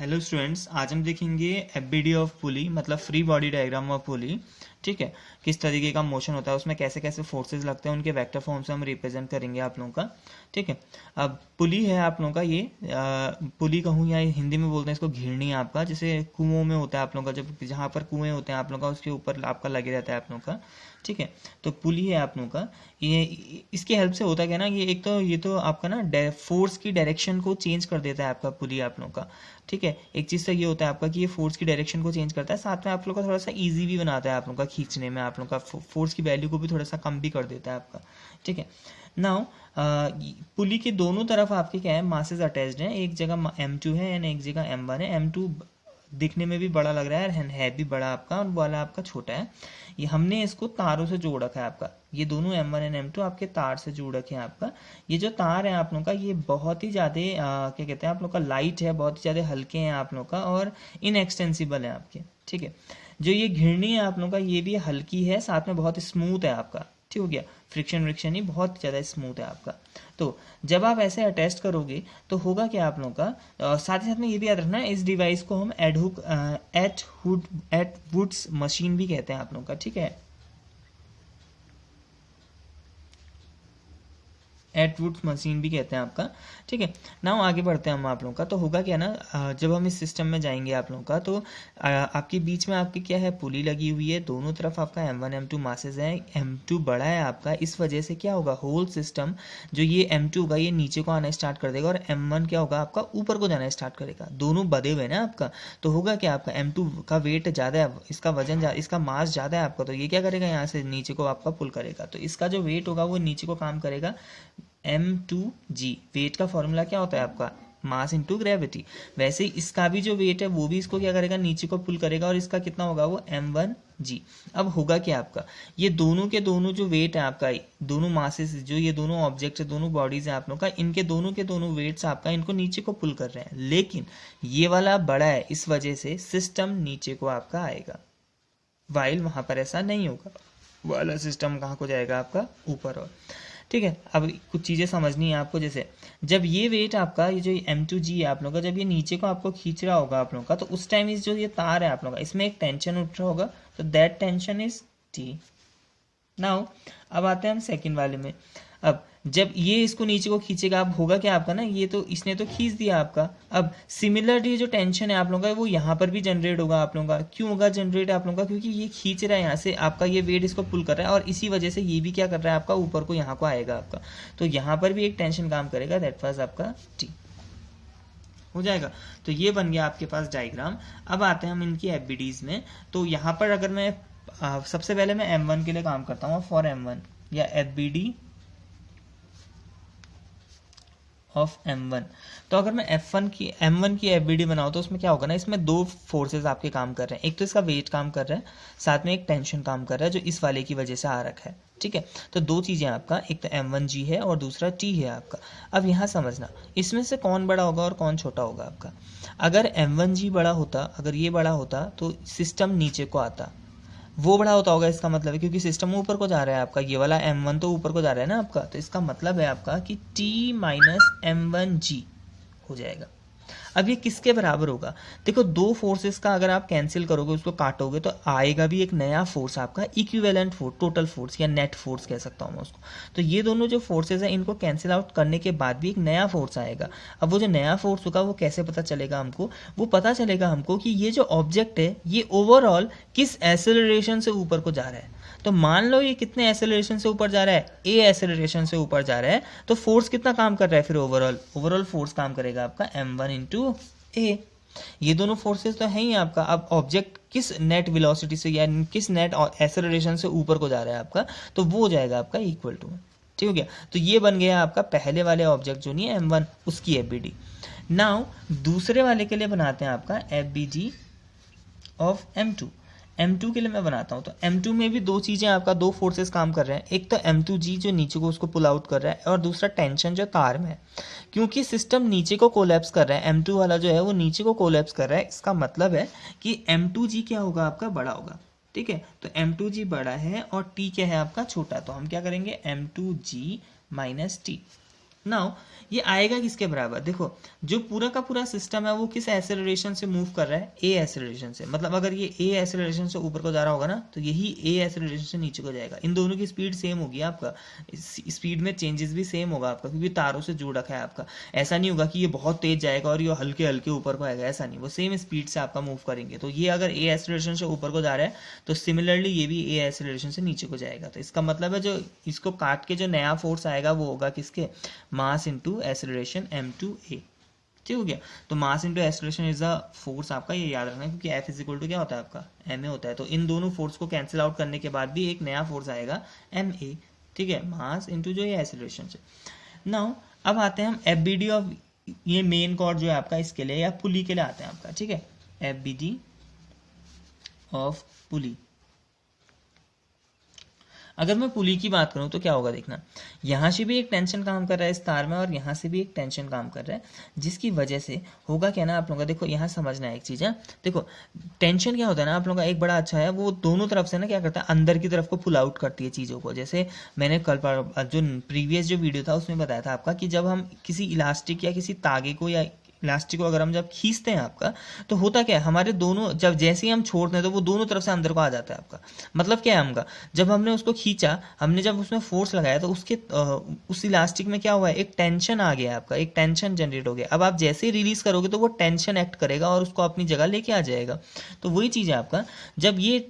Hello students, आज हम देखेंगे एफबीडी ऑफ पुली मतलब free body diagram of pulley. ठीक है, किस तरीके का मोशन होता है, उसमें कैसे कैसे फोर्सेस लगते हैं, उनके वेक्टर फॉर्म से हम रिप्रेजेंट करेंगे आप लोगों का। ठीक है, अब पुली है आप लोगों का ये पुली कहूँ या हिंदी में बोलते हैं इसको घिरनी आपका, जैसे कुओं में होता है आप लोगों का, जब जहाँ पर कुएं होते हैं आप लोगों का उसके ऊपर आपका लगे रहता है आप लोगों का। ठीक है, तो पुली है आप लोगों का ये, इसकी हेल्प से होता क्या ना, ये एक तो ये तो आपका ना फोर्स की डायरेक्शन को चेंज कर देता है आपका पुली आप लोगों का। ठीक है, एक चीज़ तो ये होता है आपका कि ये फोर्स की डायरेक्शन को चेंज करता है, साथ में आप लोग का थोड़ा सा इजी भी बनाता है आप लोग का खींचने में, आप लोग का फोर्स की वैल्यू को भी थोड़ा सा कम भी कर देता है आपका। ठीक है, नाउ पुली के दोनों तरफ आपके क्या है, मासेस अटैच्ड हैं, एक जगह M2 है एंड एक जगह M1 है। M2 दिखने में भी बड़ा लग रहा है, है भी बड़ा आपका, और वाला आपका छोटा है। ये हमने इसको तारों से जोड़ रखा है आपका, ये दोनों M1 एंड M2 आपके तार से जोड़ रखे हैं आपका। ये जो तार है आप लोगों का ये बहुत ही ज़्यादा क्या कहते हैं आप लोग का, लाइट है, बहुत ही ज़्यादा हल्के हैं आप लोग का, और इनएक्सटेंसिबल है आपके। ठीक है, जो ये घिरनी है आप लोगों का ये भी हल्की है, साथ में बहुत स्मूथ है आपका। ठीक हो गया, फ्रिक्शन व्रिक्शन ही बहुत ज़्यादा स्मूथ है आपका। तो जब आप ऐसे अटैच करोगे तो होगा क्या आप लोगों का, साथ ही साथ में ये भी याद रखना है, इस डिवाइस को हम एट वुड्स मशीन भी कहते हैं आप लोगों का। ठीक है, एटवुड्स मशीन भी कहते हैं आपका। ठीक है, नाउ आगे बढ़ते हैं हम आप लोगों का। तो होगा क्या ना, जब हम इस सिस्टम में जाएंगे आप लोगों का, तो आपके बीच में आपकी क्या है, पुली लगी हुई है, दोनों तरफ आपका M1 M2 मासेस है, M2 बड़ा है आपका, इस वजह से क्या होगा, होल सिस्टम जो ये M2 होगा ये नीचे को आना स्टार्ट कर देगा, और M1 क्या होगा आपका ऊपर को जाना स्टार्ट करेगा, दोनों बधे हुए ना आपका। तो होगा क्या, आपका M2 का वेट ज़्यादा है, इसका वजन इसका मास ज़्यादा है आपका, तो ये क्या करेगा, यहाँ से नीचे को आपका पुल करेगा, तो इसका जो वेट होगा वो नीचे को काम करेगा। M2G वेट का फॉर्मूला क्या होता है आपका, मास इंटू ग्रेविटी। वैसे ही इसका भी जो वेट है वो भी इसको क्या करेगा, नीचे को पुल करेगा, और इसका कितना होगा वो M1G। अब होगा क्या आपका, ये दोनों के दोनों जो वेट है आपका, दोनों मासेस जो ये दोनों ऑब्जेक्ट है, दोनों बॉडीज है आप लोग का, इनके दोनों के दोनों वेट्स आपका इनको नीचे को पुल कर रहे हैं, लेकिन ये वाला बड़ा है, इस वजह से सिस्टम नीचे को आपका आएगा, वाइल वहां पर ऐसा नहीं होगा, वाला सिस्टम कहाँ को जाएगा आपका, ऊपर। और ठीक है, अब कुछ चीज़ें समझनी है आपको, जैसे जब ये वेट आपका, ये जो M2G है आप लोग का, जब ये नीचे को आपको खींच रहा होगा आप लोग का, तो उस टाइम इस जो ये तार है आप लोग का, इसमें एक टेंशन उठ रहा होगा, तो that tension is T। Now अब आते हैं हम सेकंड वाले में। अब जब ये इसको नीचे को खींचेगा, अब होगा क्या आपका ना, ये तो इसने तो खींच दिया आपका, अब सिमिलरली जो टेंशन है आप लोगों का वो यहाँ पर भी जनरेट होगा आप लोगों का। क्यों होगा जनरेट आप लोगों का, क्योंकि ये खींच रहा है यहाँ से आपका, ये वेट इसको पुल कर रहा है, और इसी वजह से ये भी क्या कर रहा है आपका, ऊपर को यहाँ को आएगा आपका, तो यहाँ पर भी एक टेंशन काम करेगा, दैट वाज आपका T हो जाएगा। तो ये बन गया आपके पास डायग्राम। अब आते हैं हम इनकी एफबीडीज में। तो यहाँ पर अगर मैं सबसे पहले मैं M1 के लिए काम करता हूँ, फॉर M1 या एफबीडी ऑफ M1। तो अगर मैं M1 की एफबीडी बनाऊँ तो उसमें क्या होगा ना, इसमें दो फोर्सेस आपके काम कर रहे हैं, एक तो इसका वेट काम कर रहा है, साथ में एक टेंशन काम कर रहा है जो इस वाले की वजह से आ रखा है। ठीक है, तो दो चीज़ें आपका, एक तो M1G है और दूसरा T है आपका। अब यहाँ समझना, इसमें से कौन बड़ा होगा और कौन छोटा होगा आपका। अगर M1G बड़ा होता, अगर ये बड़ा होता तो सिस्टम नीचे को आता, वो बड़ा होता होगा, इसका मतलब है क्योंकि सिस्टम ऊपर को जा रहा है आपका, ये वाला M1 तो ऊपर को जा रहा है ना आपका, तो इसका मतलब है आपका कि T माइनस M1G हो जाएगा। अब ये किसके बराबर होगा, देखो दो फोर्सेस का अगर आप कैंसिल करोगे, उसको काटोगे, तो आएगा भी एक नया फोर्स आपका, इक्विवेलेंट फोर्स, टोटल फोर्स या नेट फोर्स कह सकता हूँ मैं उसको। तो ये दोनों जो फोर्सेस हैं इनको कैंसिल आउट करने के बाद भी एक नया फोर्स आएगा। अब वो जो नया फोर्स होगा वो कैसे पता चलेगा हमको, वो पता चलेगा हमको कि ये जो ऑब्जेक्ट है ये ओवरऑल किस एक्सेलरेशन से ऊपर को जा रहा है। तो मान लो ये कितने एक्सेलरेशन से ऊपर जा रहा है, ए एक्सेलरेशन से ऊपर जा रहा है, तो फोर्स कितना काम कर रहा है, फिर ओवरऑल फोर्स काम करेगा आपका M1 इंटू ए। ये दोनों फोर्सेस तो हैं ही आपका। अब ऑब्जेक्ट किस नेट वेलोसिटी से या किस नेट एक्सेलरेशन से ऊपर को जा रहा है आपका, तो वो हो जाएगा आपका इक्वल टू। ठीक हो गया, तो ये बन गया आपका पहले वाले ऑब्जेक्ट जो नहीं है M1 उसकी एफबीडी। नाउ दूसरे वाले के लिए बनाते हैं आपका एफबीडी ऑफ M2। M2 के लिए मैं बनाता हूँ, तो M2 में भी दो चीज़ें आपका, दो फोर्सेस काम कर रहे हैं, एक तो M2G जो नीचे को उसको पुल आउट कर रहा है, और दूसरा टेंशन जो तार में है। क्योंकि सिस्टम नीचे को कोलैप्स कर रहा है, M2 वाला जो है वो नीचे को कोलैप्स कर रहा है, इसका मतलब है कि M2G क्या होगा आपका, बड़ा होगा। ठीक है, तो M2G बड़ा है और T क्या है आपका, छोटा, तो हम क्या करेंगे M2G माइनस T। नाउ ये आएगा किसके बराबर, देखो जो पूरा का पूरा सिस्टम है वो किस एक्सेलरेशन से मूव कर रहा है, ए एक्सेलरेशन से। मतलब अगर ये ए एक्सेलरेशन से ऊपर को जा रहा होगा ना तो यही ए एक्सेलरेशन से नीचे को जाएगा। इन दोनों की स्पीड सेम होगी आपका, स्पीड में चेंजेस भी सेम होगा आपका, क्योंकि तारों से जुड़ रखा है आपका। ऐसा नहीं होगा कि ये बहुत तेज जाएगा और ये हल्के हल्के ऊपर को आएगा, ऐसा नहीं, वो सेम स्पीड से आपका मूव करेंगे। तो ये अगर ए एक्सेलरेशन से ऊपर को जा रहा है तो सिमिलरली ये भी ए एक्सेलरेशन से नीचे को जाएगा। तो इसका मतलब है जो इसको काट के जो नया फोर्स आएगा वो होगा किसके, मास इंटू एक्सेलरेशन m2a। ठीक हो गया। तो mass into acceleration is a force आपका, ये याद रखना, क्योंकि F इज इक्वल टू क्या होता है आपका, ma होता है। तो इन दोनों फोर्स को कैंसिल आउट करने के बाद भी एक नया फोर्स आएगा ma। ठीक है, मास इंटू जो ये एक्सेलरेशन से। नाउ अब आते हैं हम FBD ऑफ ये मेन कॉर्ड जो है आपका इसके लिए या पुली के लिए आते हैं आपका। ठीक है, FBD ऑफ पुली। अगर मैं पुली की बात करूं तो क्या होगा, देखना यहाँ से भी एक टेंशन काम कर रहा है इस तार में और यहाँ से भी एक टेंशन काम कर रहा है, जिसकी वजह से होगा क्या ना आप लोगों का, देखो यहाँ समझना है एक चीज़ है। देखो टेंशन क्या होता है ना आप लोगों का, एक बड़ा अच्छा है, वो दोनों तरफ से ना क्या करता है, अंदर की तरफ को पुल आउट करती है चीज़ों को। जैसे मैंने कल जो प्रीवियस जो वीडियो था उसमें बताया था आपका कि जब हम किसी इलास्टिक या किसी तागे को या इलास्टिक को अगर हम जब खींचते हैं आपका, तो होता क्या है, हमारे दोनों जब जैसे ही हम छोड़ते हैं तो वो दोनों तरफ से अंदर को आ जाता है आपका। मतलब क्या है हमका, जब हमने उसको खींचा, हमने जब उसमें फोर्स लगाया तो उसके उस इलास्टिक में क्या हुआ है, एक टेंशन आ गया आपका, एक टेंशन जनरेट हो गया। अब आप जैसे ही रिलीज करोगे तो वो टेंशन एक्ट करेगा और उसको अपनी जगह लेके आ जाएगा। तो वही चीज़ है आपका, जब ये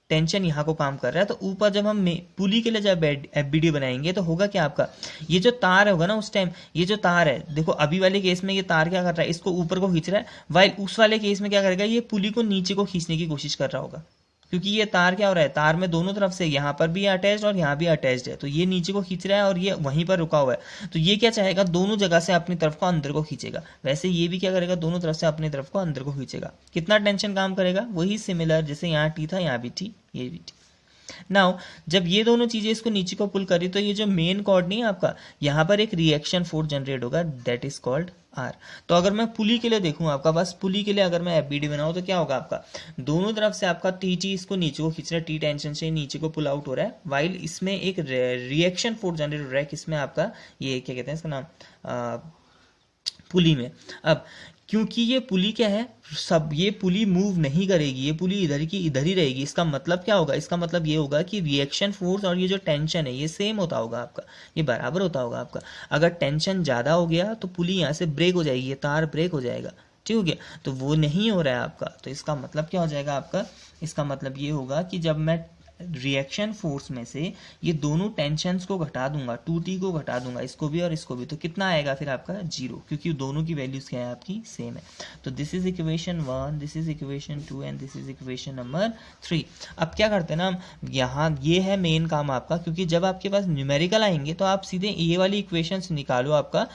टेंशन यहाँ को काम कर रहा है तो ऊपर जब हम पुली के लिए जब FBD बनाएंगे तो होगा क्या आपका, ये जो तार होगा ना उस टाइम, ये जो तार है, देखो अभी वाले केस में ये तार क्या कर रहा है, इसको ऊपर को खींच रहा है, वाइल उस वाले केस में क्या करेगा, ये पुली को नीचे को खींचने की कोशिश कर रहा होगा। क्योंकि ये तार क्या हो रहा है, तार में दोनों तरफ से यहाँ पर भी अटैच्ड और यहाँ भी अटैच्ड है, तो ये नीचे को खींच रहा है और ये वहीं पर रुका हुआ है। तो ये क्या चाहेगा, दोनों जगह से अपनी तरफ को अंदर को खींचेगा। वैसे ये भी क्या करेगा, दोनों तरफ से अपनी तरफ को अंदर को खींचेगा। कितना टेंशन काम करेगा, वही सिमिलर, जैसे यहाँ T था यहाँ भी T, ये भी T। नाउ जब ये दोनों चीजें इसको नीचे को पुल करी तो ये जो मेन कॉर्ड नहीं है आपका, यहाँ पर एक रिएक्शन फोर्स जनरेट होगा, दैट इज कॉल्ड आर। तो अगर मैं पुली के लिए देखूं आपका, बस पुली के लिए अगर मैं FBD बनाऊं तो क्या होगा आपका, दोनों तरफ से आपका TT इसको नीचे को खींच रहा है, T टेंशन से नीचे को पुल आउट हो रहा है, वाइल इसमें एक रिएक्शन फोर्स जनरेट हो रहा है किसमें आपका, ये क्या कहते हैं इसका नाम, पुली में। अब क्योंकि ये पुली क्या है, सब ये पुली मूव नहीं करेगी, ये पुली इधर की इधर ही रहेगी। इसका मतलब क्या होगा, इसका मतलब ये होगा कि रिएक्शन फोर्स और ये जो टेंशन है ये सेम होता होगा आपका, ये बराबर होता होगा आपका। अगर टेंशन ज़्यादा हो गया तो पुली यहाँ से ब्रेक हो जाएगी, ये तार ब्रेक हो जाएगा। ठीक हो गया, तो वो नहीं हो रहा है आपका। तो इसका मतलब क्या हो जाएगा आपका, इसका मतलब ये होगा कि जब मैं रिएक्शन फोर्स में से ये दोनों टेंशन्स को घटा दूंगा, 2T को घटा दूंगा, इसको भी और इसको भी, तो कितना आएगा फिर आपका 0, क्योंकि दोनों की वैल्यूज क्या है आपकी, सेम है। तो this is equation 1, this is equation 2 and this is equation number 3। अब क्या करते हैं ना हम, यहाँ ये है मेन काम आपका, क्योंकि जब आपके पास न्यूमेरिकल आएंगे तो आप सीधे ये वाली इक्वेशंस निकालो, आपका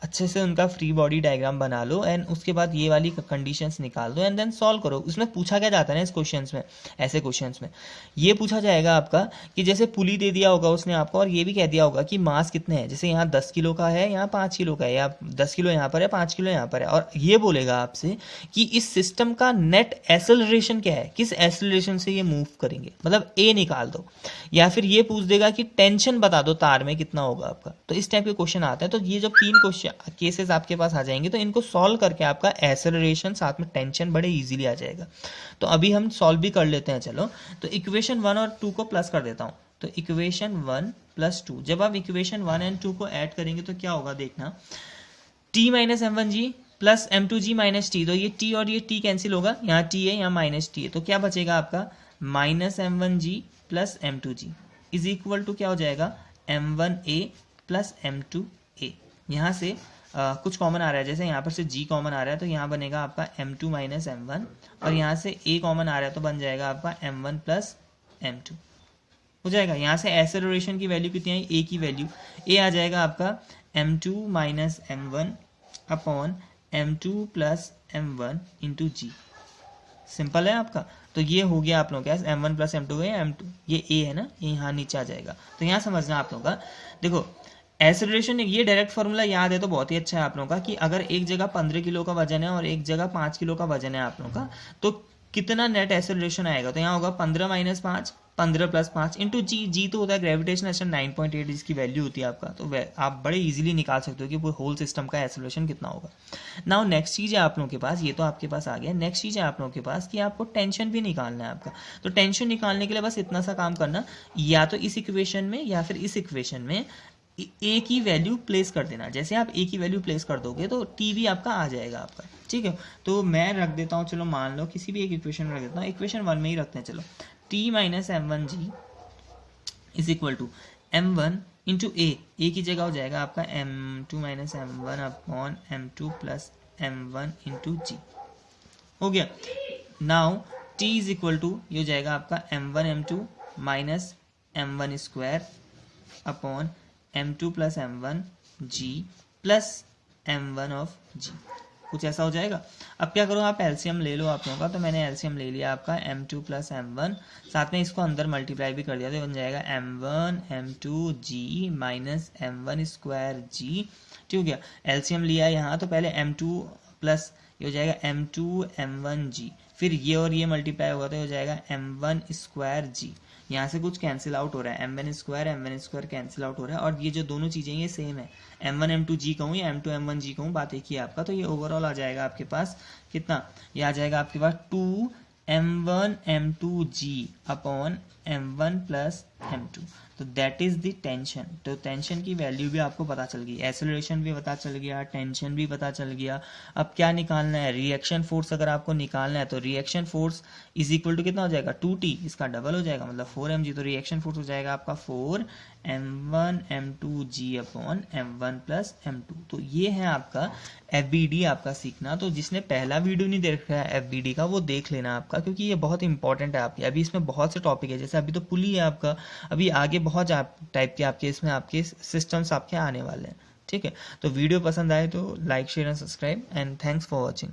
अच्छे से उनका फ्री बॉडी डायग्राम बना लो एंड उसके बाद ये वाली कंडीशंस निकाल दो एंड देन सॉल्व करो। उसमें पूछा क्या जाता है ना इस क्वेश्चंस में, ऐसे क्वेश्चंस में ये पूछा जाएगा आपका कि जैसे पुली दे दिया होगा उसने आपको और ये भी कह दिया होगा कि मास कितने हैं, जैसे यहाँ 10 किलो का है, यहाँ 5 किलो का है, या 10 किलो यहाँ पर है, 5 किलो यहाँ पर है, और ये बोलेगा आपसे कि इस सिस्टम का नेट एक्सेलरेशन क्या है, किस एक्सेलरेशन से ये मूव करेंगे, मतलब ए निकाल दो। या फिर ये पूछ देगा कि टेंशन बता दो तार में कितना होगा आपका। तो इस टाइप के क्वेश्चन आते हैं। तो ये जब 3 क्वेश्चन केसेस आपके पास आ जाएंगे तो इनको सॉल्व करके आपका एक्सेलरेशन साथ में टेंशन बड़े इजीली आ जाएगा। तो अभी हम सॉल्व भी कर लेते हैं, चलो। तो इक्वेशन 1 और 2 को प्लस कर देता हूँ। तो इक्वेशन 1 + 2, जब आप इक्वेशन 1 एंड 2 को ऐड करेंगे तो क्या होगा देखना, t - m1g + m2g - t। तो ये t और ये t कैंसिल होगा, यहाँ t है यहाँ -t है, तो क्या बचेगा आपका -m1g + m2g is equal to क्या हो जाएगा, m1a + m2a। यहाँ से कुछ कॉमन आ रहा है, जैसे यहाँ पर से g कॉमन आ रहा है तो यहाँ बनेगा आपका m2 - m1, और यहाँ से a कॉमन आ रहा है तो बन जाएगा आपका m1 + m2 हो जाएगा। यहाँ से एक्सेलरेशन की वैल्यू कितनी है, a की वैल्यू a आ जाएगा आपका m2 - m1 upon m2 + m1 into g। Simple है आपका। तो ये हो गया आप लोगों का m1 + m2 है, m2 ये a है ना, ये यहाँ नीचे आ जाएगा। तो यहाँ समझना आप लोगों का, देखो एक्सेलरेशन ये डायरेक्ट फार्मूला याद है तो बहुत ही अच्छा है आप लोगों का, कि अगर एक जगह 15 किलो का वजन है और एक जगह 5 किलो का वजन है आप लोगों का, तो कितना नेट एक्सेलरेशन आएगा। तो यहाँ होगा 15 - 5 15 + 5 इंटू जी तो होता है ग्रेविटेशन एक्शन 9.8 जिसकी वैल्यू होती है आपका, तो आप बड़े इजीली निकाल सकते हो कि वो होल सिस्टम का एक्सेलरेशन कितना होगा। नाउ नेक्स्ट चीज़ है आप लोगों के पास, ये तो आपके पास आ गया, नेक्स्ट चीज़ है आप लोगों के पास कि आपको टेंशन भी निकालना है आपका। तो टेंशन निकालने के लिए बस इतना सा काम करना, या तो इस इक्वेशन में या फिर इस इक्वेशन में ए की वैल्यू प्लेस कर देना। जैसे आप ए की वैल्यू प्लेस कर दोगे तो टी भी आपका आ जाएगा आपका, ठीक है। तो मैं रख देता हूँ, चलो मान लो किसी भी एक इक्वेशन में रख देता हूँ, इक्वेशन 1 में ही रखते हैं चलो। T minus m1g is equal to m1 into a की जगह हो जाएगा आपका m2 minus m1 upon m2 plus m1 into g, हो गया। Now t is equal to ये हो जाएगा आपका m1 m2 minus m1 square upon m2 plus m1 g plus m1 of g, कुछ ऐसा हो जाएगा। अब क्या करो, आप एलसीएम ले लो आप लोगों का, तो मैंने एलसीएम ले लिया आपका m2 प्लस m1, साथ में इसको अंदर मल्टीप्लाई भी कर दिया, तो बन जाएगा m1 m2 g minus m1 square g, ठीक हो गया। एलसीएम लिया यहाँ, तो पहले m2 प्लस ये हो जाएगा m2 m1 g, फिर ये और ये मल्टीप्लाई होगा तो हो जाएगा m1 स्क्वायर g, यहाँ से कुछ कैंसिल आउट हो रहा है, m1 स्क्वायर कैंसिल आउट हो रहा है, और ये जो दोनों चीज़ें ये सेम है, m1 m2 g कहूँ या m2 m1 g कहूँ, बात एक ही है आपका। तो ये ओवरऑल आ जाएगा आपके पास कितना, ये आ जाएगा आपके पास 2 m1 m2 g upon m1 plus m2, तो दैट इज द टेंशन। तो टेंशन की वैल्यू भी आपको पता चल गई, एक्सेलरेशन भी पता चल गया, टेंशन भी पता चल गया। अब क्या निकालना है, रिएक्शन फोर्स अगर आपको निकालना है तो reaction force is equal to कितना हो जाएगा 2t, इसका डबल हो जाएगा मतलब 4mg, तो रिएक्शन फोर्स हो जाएगा आपका 4m1 m2 g upon m1 plus m2। तो ये है आपका FBD आपका सीखना। तो जिसने पहला वीडियो नहीं देखा है FBD का वो देख लेना आपका, क्योंकि ये बहुत इंपॉर्टेंट है आपके, अभी इसमें बहुत से टॉपिक है, जैसे अभी तो पुली है आपका, अभी आगे बहुत टाइप के आपके इसमें आपके सिस्टम्स आपके आने वाले हैं, ठीक है। तो वीडियो पसंद आए तो like share and subscribe, and thanks for watching.